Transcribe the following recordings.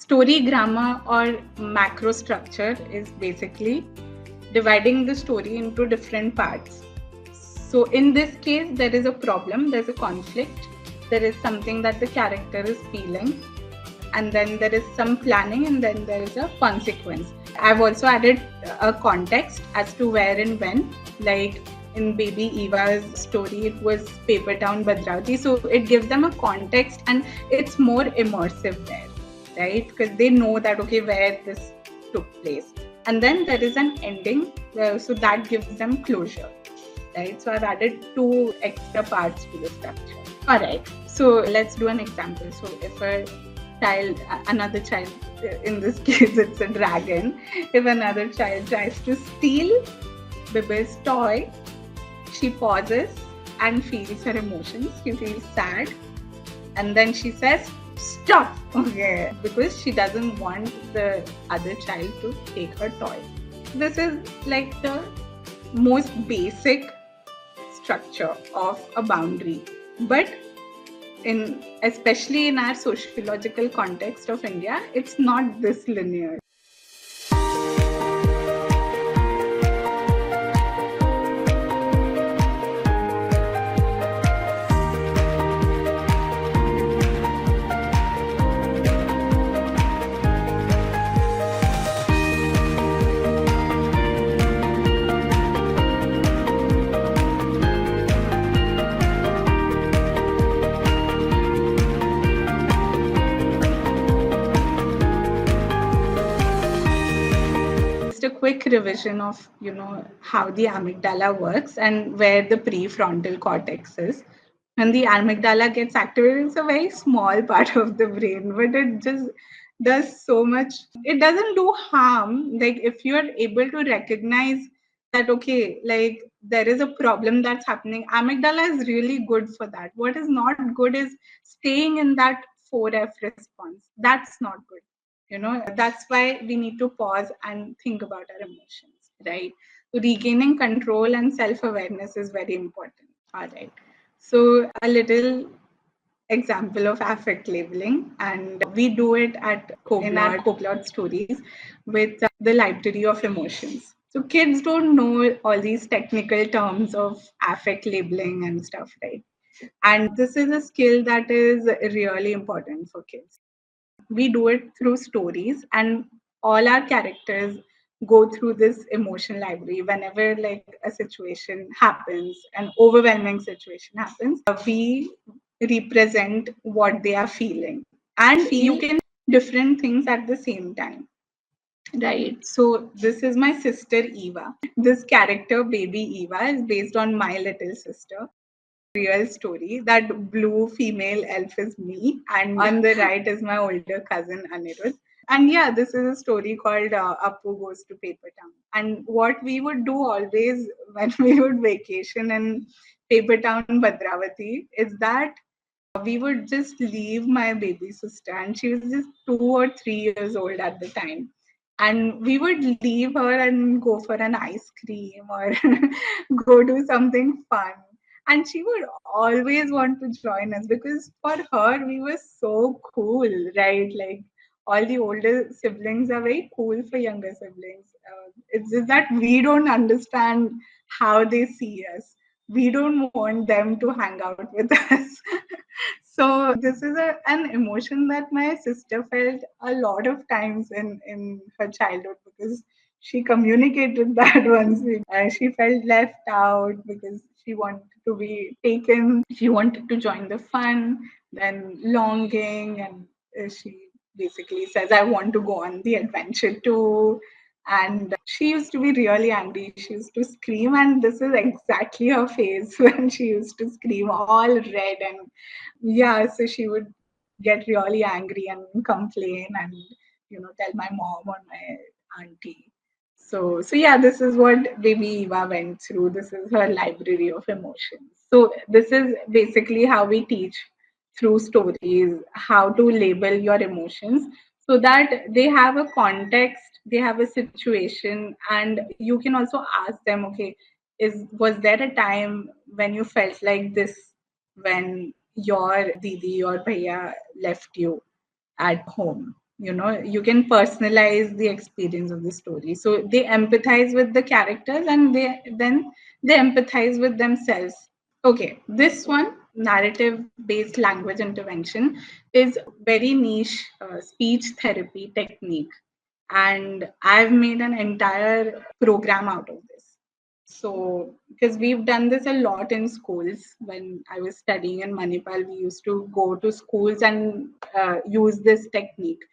Story grammar or macro structure is basically dividing the story into different parts. So in this case, there is a problem, there's a conflict, there is something that the character is feeling, and then there is some planning, and then there is a consequence. I've also added a context as to where and when, like in baby Eva's story, it was Paper Town Bhadravati. So it gives them a context and it's more immersive there, right? Because they know that, okay, where this took place. And then there is an ending, so that gives them closure, right? So I've added 2 extra parts to the structure. All right, so let's do an example. So if another child, in this case it's a dragon, if another child tries to steal Bibel's toy, she pauses and feels her emotions. She feels sad, and then she says, "Stop!" Okay, because she doesn't want the other child to take her toy. This is like the most basic structure of a boundary, but especially in our sociological context of India, it's not this linear. A quick revision of how the amygdala works and where the prefrontal cortex is. When the amygdala gets activated, it's a very small part of the brain, but it just does so much. It doesn't do harm. Like if you're able to recognize that, okay, like there is a problem that's happening, amygdala is really good for that. What is not good is staying in that 4F response. That's not good. That's why we need to pause and think about our emotions, right? So regaining control and self-awareness is very important. All right. So a little example of affect labeling, and we do it in our co-plot stories with the library of emotions. So kids don't know all these technical terms of affect labeling and stuff, right? And this is a skill that is really important for kids. We do it through stories, and all our characters go through this emotion library. Whenever like a situation happens, an overwhelming situation happens, we represent what they are feeling, and you can different things at the same time, right? So this is my sister Eva. This character baby Eva is based on my little sister. Real story. That blue female elf is me, and on the right is my older cousin Anirudh. And yeah, this is a story called Appu Goes to Paper Town. And what we would do always when we would vacation in Paper Town Bhadravati is that we would just leave my baby sister, and she was just 2 or 3 years old at the time. And we would leave her and go for an ice cream or go do something fun. And she would always want to join us because for her, we were so cool, right? Like all the older siblings are very cool for younger siblings. It's just that we don't understand how they see us. We don't want them to hang out with us. So this is an emotion that my sister felt a lot of times in her childhood, because she communicated that once. She felt left out because she wanted to be taken. She wanted to join the fun, then longing, and she basically says, I want to go on the adventure too. And she used to be really angry. She used to scream, and this is exactly her face when she used to scream, all red. And yeah, so she would get really angry and complain and tell my mom or my auntie. So yeah, this is what baby Eva went through. This is her library of emotions. So this is basically how we teach through stories how to label your emotions, so that they have a context, they have a situation, and you can also ask them, okay, was there a time when you felt like this, when your didi or bhaiya left you at home? You can personalize the experience of the story, so they empathize with the characters, and they empathize with themselves. Okay, this one, narrative based language intervention, is very niche speech therapy technique, and I've made an entire program out of this. So, because we've done this a lot in schools. When I was studying in Manipal, we used to go to schools and use this technique.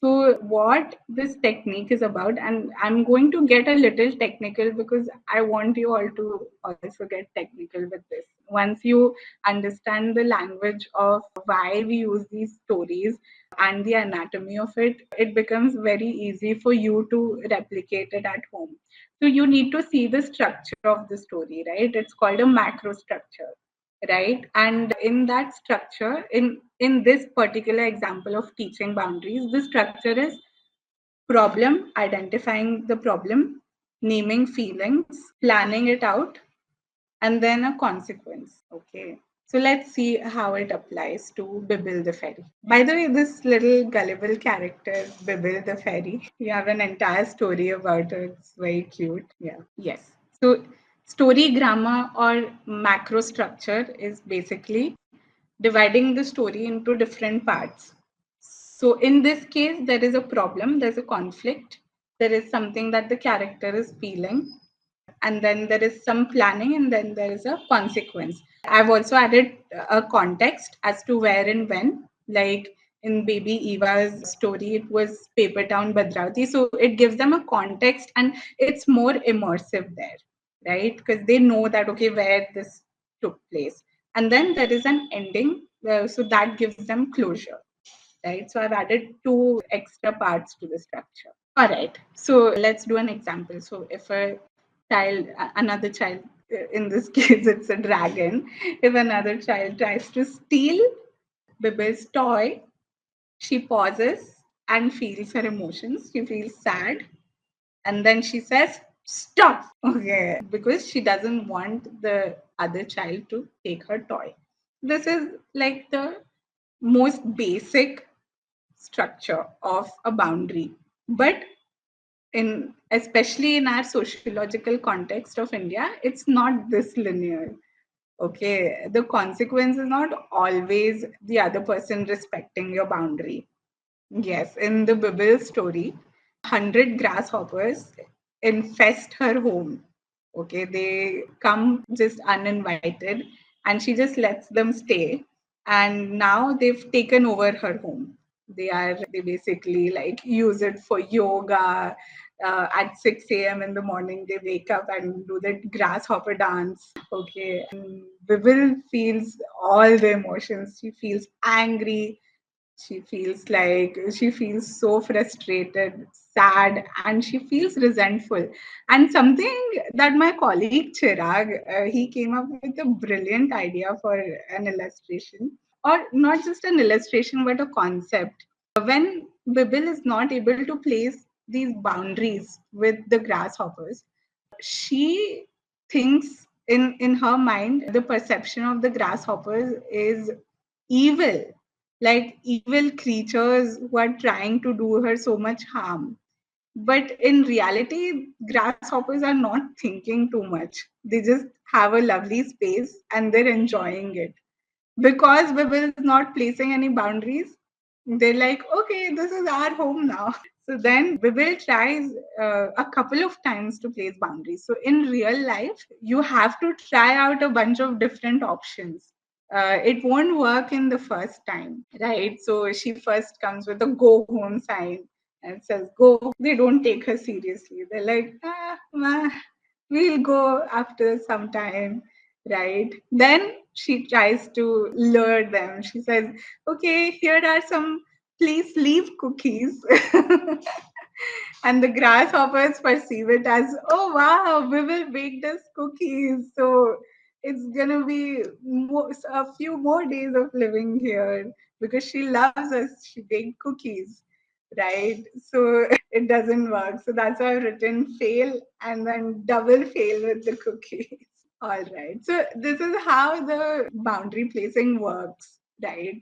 So, what this technique is about, and I'm going to get a little technical because I want you all to also get technical with this. Once you understand the language of why we use these stories and the anatomy of it, it becomes very easy for you to replicate it at home. So you need to see the structure of the story, right? It's called a macro structure, right? And in that structure, in this particular example of teaching boundaries, the structure is problem, identifying the problem, naming feelings, planning it out, and then a consequence. Okay. So let's see how it applies to Bibble the fairy. By the way, this little gullible character, Bibble the fairy, you have an entire story about it. It's very cute. Yeah. Yes. So story grammar or macro structure is basically dividing the story into different parts. So in this case, there is a problem, there's a conflict, there is something that the character is feeling, and then there is some planning, and then there is a consequence. I've also added a context as to where and when, like in baby Eva's story, it was Paper Town Bhadravati, so it gives them a context and it's more immersive there, right? Because they know that, okay, where this took place. And then there is an ending, so that gives them closure, right? So I've added two extra parts to the structure. All right. So let's do an example. So if another child, in this case, it's a dragon. If another child tries to steal Bibel's toy, she pauses and feels her emotions. She feels sad. And then she says, stop. Okay. Because she doesn't want the other child to take her toy. This is like the most basic structure of a boundary. But in especially in our sociological context of India, it's not this linear. Okay, the consequence is not always the other person respecting your boundary. Yes, in the Bible story, 100 grasshoppers infest her home. Okay, they come just uninvited and she just lets them stay. And now they've taken over her home. They basically like use it for yoga. At 6 a.m. in the morning, they wake up and do the grasshopper dance. Okay, and Bibil feels all the emotions. She feels angry, she feels so frustrated, sad, and she feels resentful. And something that my colleague Chirag, he came up with a brilliant idea for an illustration, or not just an illustration, but a concept. When Bibil is not able to place these boundaries with the grasshoppers, she thinks in her mind the perception of the grasshoppers is evil, like evil creatures who are trying to do her so much harm. But in reality, grasshoppers are not thinking too much. They just have a lovely space and they're enjoying it. Because Bibil is not placing any boundaries, they're like, okay, this is our home now. So then Bibil tries a couple of times to place boundaries. So in real life, you have to try out a bunch of different options. It won't work in the first time, right? So she first comes with a go home sign and says, go. They don't take her seriously. They're like, we'll go after some time, right? Then she tries to lure them. She says, okay, here are some please leave cookies. And the grasshoppers perceive it as, oh wow, we will bake us cookies. So it's gonna be a few more days of living here because she loves us. She baked cookies, right? So it doesn't work. So that's why I've written fail and then double fail with the cookies. All right. So this is how the boundary placing works, right?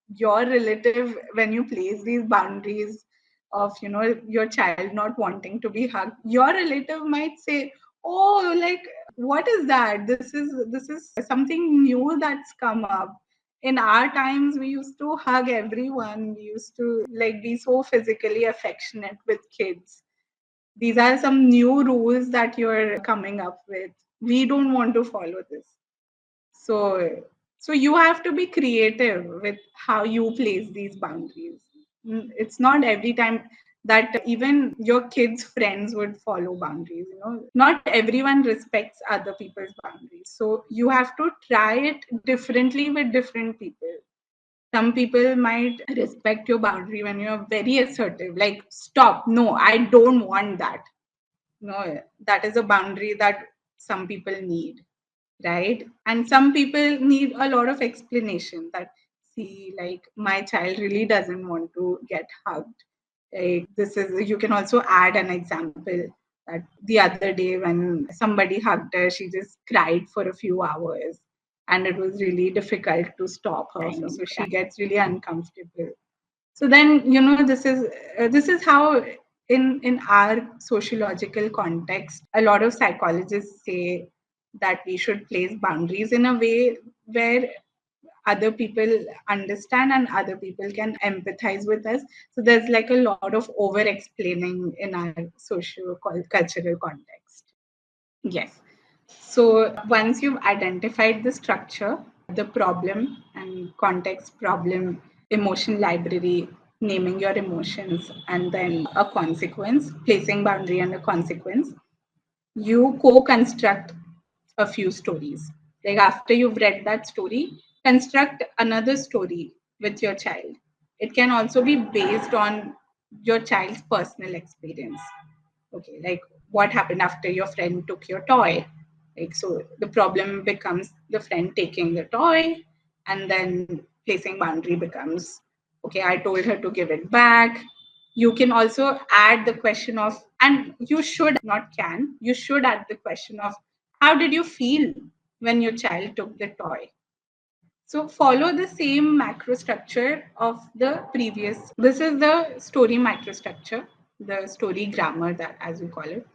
your relative, when you place these boundaries of, your child not wanting to be hugged, your relative might say, oh, like, what is that? This is something new that's come up. In our times, we used to hug everyone. We used to like be so physically affectionate with kids. These are some new rules that you're coming up with. We don't want to follow this. So you have to be creative with how you place these boundaries. It's not every time that even your kids' friends would follow boundaries. Not everyone respects other people's boundaries. So you have to try it differently with different people. Some people might respect your boundary when you're very assertive, like, stop, no, I don't want that. No, that is a boundary that some people need, right? And some people need a lot of explanation that, see, like, my child really doesn't want to get hugged. Like, this is, you can also add an example that the other day when somebody hugged her, she just cried for a few hours, and it was really difficult to stop her from, so she gets really uncomfortable. So then, this is how, in our sociological context, a lot of psychologists say that we should place boundaries in a way where other people understand and other people can empathize with us. So there's like a lot of over explaining in our socio cultural context. Yes. So once you've identified the structure, the problem and context, problem, emotion library, naming your emotions, and then a consequence, placing boundary and a consequence, you co-construct a few stories. Like, after you've read that story, construct another story with your child. It can also be based on your child's personal experience. Okay, like, what happened after your friend took your toy? Like, so the problem becomes the friend taking the toy, and then placing boundary becomes, okay, I told her to give it back. You can also add the question of, and you should, not can, you should add the question of, how did you feel when your child took the toy? So follow the same macro structure of the previous. This is the story microstructure, the story grammar, that, as we call it,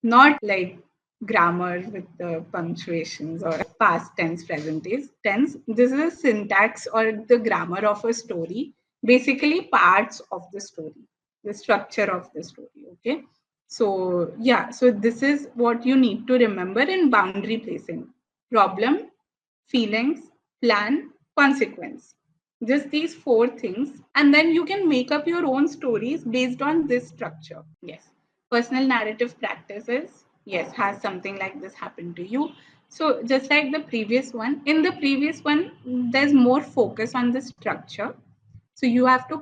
not like grammar with the punctuations or past tense, present tense. This is a syntax or the grammar of a story, basically parts of the story, the structure of the story. Okay. So, yeah, so this is what you need to remember in boundary placing: problem, feelings, plan, consequence. Just these four things. And then you can make up your own stories based on this structure. Yes. Personal narrative practices. Yes. Has something like this happened to you? So, just like the previous one, in the previous one, there's more focus on the structure. So you have to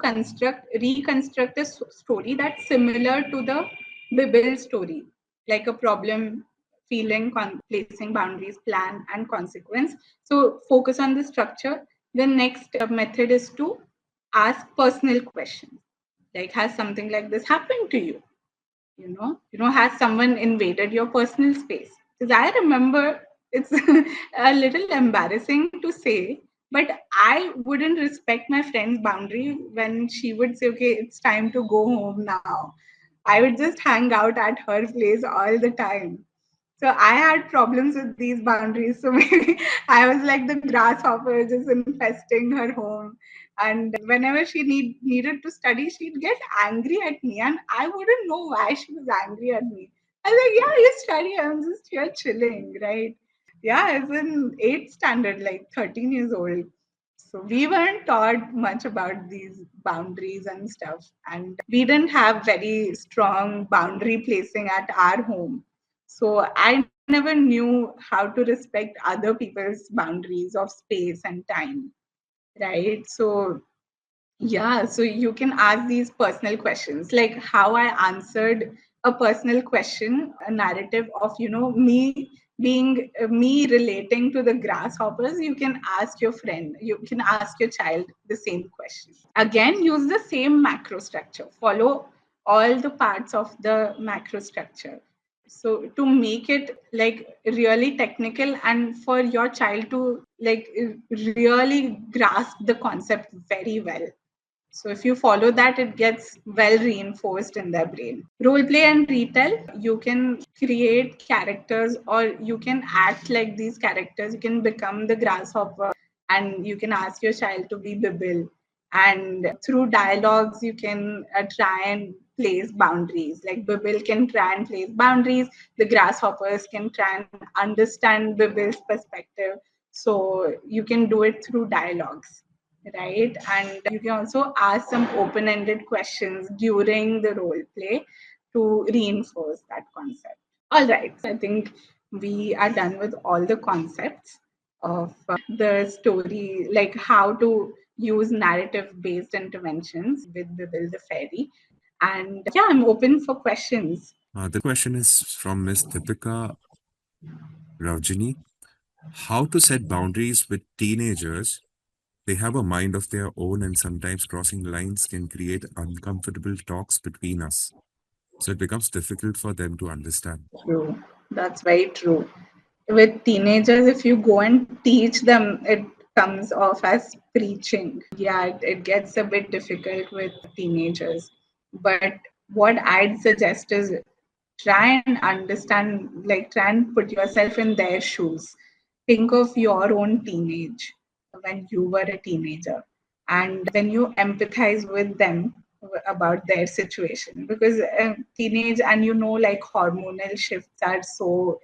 reconstruct a story that's similar to the Bible story, like a problem, feeling, placing boundaries, plan, and consequence. So focus on the structure. The next method is to ask personal questions, like, has something like this happened to you? Has someone invaded your personal space? Because I remember, it's a little embarrassing to say, but I wouldn't respect my friend's boundary when she would say, okay, it's time to go home now. I would just hang out at her place all the time. So I had problems with these boundaries. So maybe I was like the grasshopper just infesting her home. And whenever she needed to study, she'd get angry at me. And I wouldn't know why she was angry at me. I was like, yeah, you study. I'm just here chilling, right? Yeah, I was in 8th standard, like 13 years old. So we weren't taught much about these boundaries and stuff. And we didn't have very strong boundary placing at our home. So I never knew how to respect other people's boundaries of space and time, right? So yeah, so you can ask these personal questions, like how I answered a personal question, a narrative of, me being me relating to the grasshoppers. You can ask your friend, you can ask your child the same question. Again, use the same macro structure, follow all the parts of the macro structure. So to make it like really technical and for your child to like really grasp the concept very well. So if you follow that, it gets well reinforced in their brain. Role play and retell, you can create characters or you can act like these characters. You can become the grasshopper and you can ask your child to be Bibble. And through dialogues, you can try and place boundaries. Like Bibble can try and place boundaries. The grasshoppers can try and understand Bibble's perspective. So you can do it through dialogues, right? And you can also ask some open ended questions during the role play to reinforce that concept. All right, so I think we are done with all the concepts of the story, like how to use narrative based interventions with Bibil the Fairy. And yeah, I'm open for questions. The question is from Miss Deepika Ravjini. How to set boundaries with teenagers? They have a mind of their own, and sometimes crossing lines can create uncomfortable talks between us. So it becomes difficult for them to understand. True. That's very true. With teenagers, if you go and teach them, it comes off as preaching. Yeah, it gets a bit difficult with teenagers. But what I'd suggest is try and understand, like, try and put yourself in their shoes. Think of your own teenage when you were a teenager. And when you empathize with them about their situation, because teenage and like hormonal shifts are so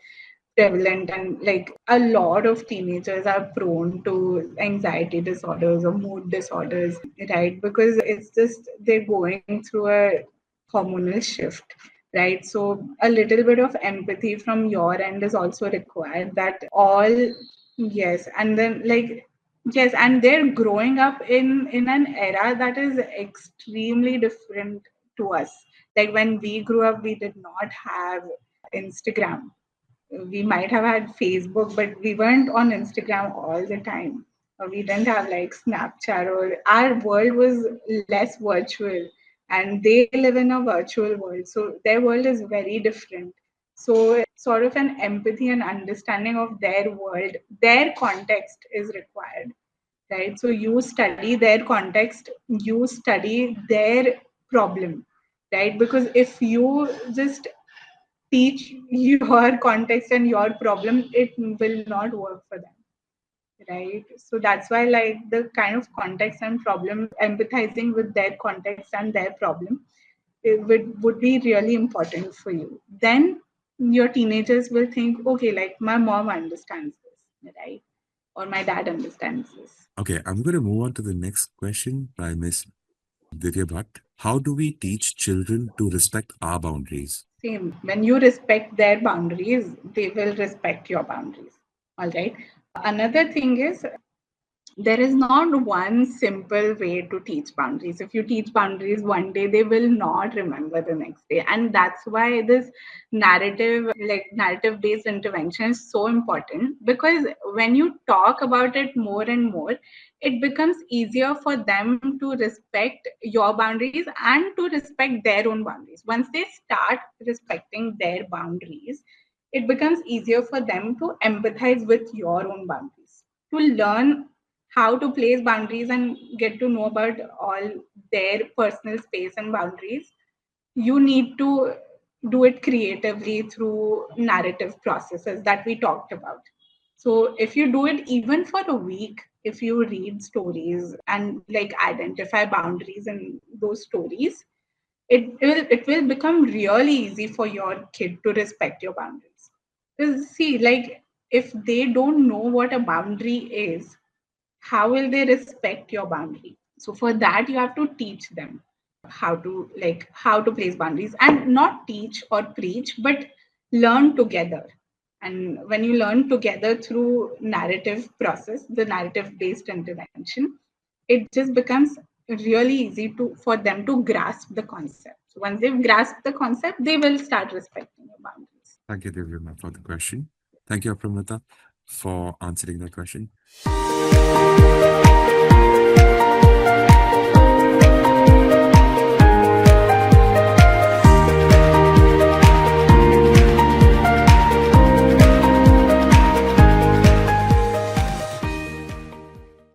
prevalent, and like a lot of teenagers are prone to anxiety disorders or mood disorders, right? Because it's just they're going through a hormonal shift, right? So a little bit of empathy from your end is also required. That all, yes, and then like yes, and they're growing up in an era that is extremely different to us. Like when we grew up, we did not have Instagram. We might have had Facebook, but we weren't on Instagram all the time. Or we didn't have like Snapchat, or our world was less virtual, and they live in a virtual world. So their world is very different. So, sort of an empathy and understanding of their world, their context is required, right? So, you study their context, you study their problem, right? Because if you just teach your context and your problem, it will not work for them, right? So that's why like the kind of context and problem, empathizing with their context and their problem, it would be really important for you. Then your teenagers will think, okay, like my mom understands this, right? Or my dad understands this. Okay, I'm going to move on to the next question by Miss Divya Bhatt. How do we teach children to respect our boundaries? Same. When you respect their boundaries, they will respect your boundaries. All right. Another thing is there is not one simple way to teach boundaries. If you teach boundaries one day, they will not remember the next day. And that's why this narrative based intervention is so important, because when you talk about it more and more, it becomes easier for them to respect your boundaries and to respect their own boundaries. Once they start respecting their boundaries, it becomes easier for them to empathize with your own boundaries, to learn how to place boundaries and get to know about all their personal space and boundaries. You need to do it creatively through narrative processes that we talked about. So if you do it even for a week, if you read stories and like identify boundaries in those stories, it will become really easy for your kid to respect your boundaries. Because see, like if they don't know what a boundary is, how will they respect your boundary? So for that you have to teach them how to place boundaries, and not teach or preach, but learn together. And when you learn together through narrative process, the narrative based intervention, it just becomes really easy to for them to grasp the concept. So once they've grasped the concept, they will start respecting your boundaries. Thank you, Divya, for the question. Thank you, Apramita, for answering that question.